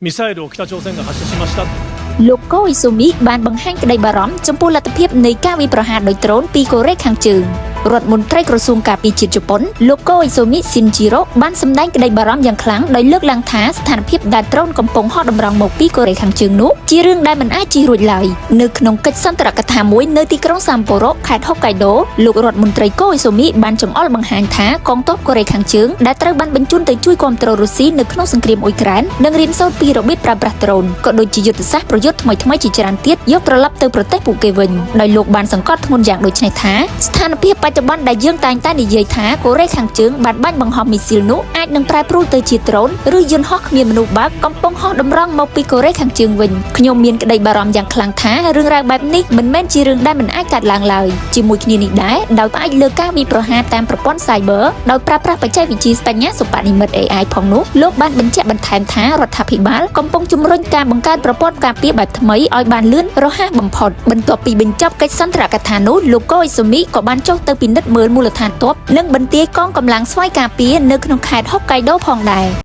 ミサイルを北朝鮮が発射しました。លោកកូអ៊ីស៊ូមីបានបង្ហាញក្តីបារម្ភចំពោះលទ្ធភាពនៃការវាយប្រហារដោយដ្រូនពីកូរ៉េខាងជើងរដ្ឋមន្ត្រីក្រសួងការពារជាតិជប៉ុនលោកកូអ៊ីស៊ូមីស៊ីនជីរ៉ូបានសម្ដែងក្តីបារម្ភយ៉ាងខ្លាំងដោយលើកឡើងថាស្ថានភាពដែលដ្រូនកំពុងហោះតម្រង់មកពីកូរ៉េខាងជើងនោះជារឿងដែលមិនអាចជៀសរួចឡើយនៅក្នុងកិច្ចសន្ទរកថាមួយនៅទីក្រុងសាំប៉ូរ៉ូខេត្តហុកកាយដូលោករដ្ឋមន្ត្រីកូអ៊ីស៊ូមីបានចង្អុលបង្ហាញថាកងទ័ពកូរ៉េខាងជើងដែលត្រូវបានបញ្ជូនទៅជួយគាំទ្ររុស្ស៊ីនៅក្នុងសង្គ្រាមអ៊ុយក្រែននឹងរៀនសូត្រពីរបៀបប្រើប្រាស់ដ្រូនក៏ដូចជាយុទ្ធសាស្ត្រប្រយុទ្ធថ្មីៗជាច្រើនទៀតយកត្រឡប់ទៅប្រទេសពួកគេវិញដោយលោកបានសង្កត់ធ្ងន់យ៉ាងដូចនេះថាស្ថានភាពបច្ចុប្បន្នដែលយើងតែងតែនិយាយថាកូរ៉េខាងជើងបានបាញ់បង្ហោះមីស៊ីលនោះអាចនឹងប្រែប្រួលទៅជាដ្រូនឬយន្តហោះគ្មានមនុស្សបើកកំពុងហោះតម្រង់មកពីកូរ៉េខាងជើងវិញខ្ញុំមានក្តីបារម្ភយ៉ាងខ្លាំងថារឿងរ៉ាវបែបនេះមិនមែនជារឿងដែលមិនអាចកើតឡើងឡើយជាមួយគ្នានេះដែរដោយផ្អែកលើការវាយប្រហារតាមប្រព័ន្ធ Cyber ដោយប្រើប្រាស់បច្ចេកវិទ្យាបញ្ញាសិប្បនិម្មិត AI ផងនោះលោកបានបញ្ជាក់បន្ថែមថារដ្ឋាភិបាលកំពុងជំរុញការបង្កើតប្រព័ន្ធការពារបែបថ្មីឲ្យបានលឿនរហ័សបំផុតបន្ទាប់ពីបញ្ចប់កិច្ចសន្ទរកថានោះលោកកូអ៊ីស៊ូមីក៏បានចុះទៅពិនិត្យមើលមូលដ្ឋានទ័ពនិងបន្ទាយកងកម្លាំងស្វ័យការពារនៅក្នុងខេត្តហុកកាយដូផងដែរ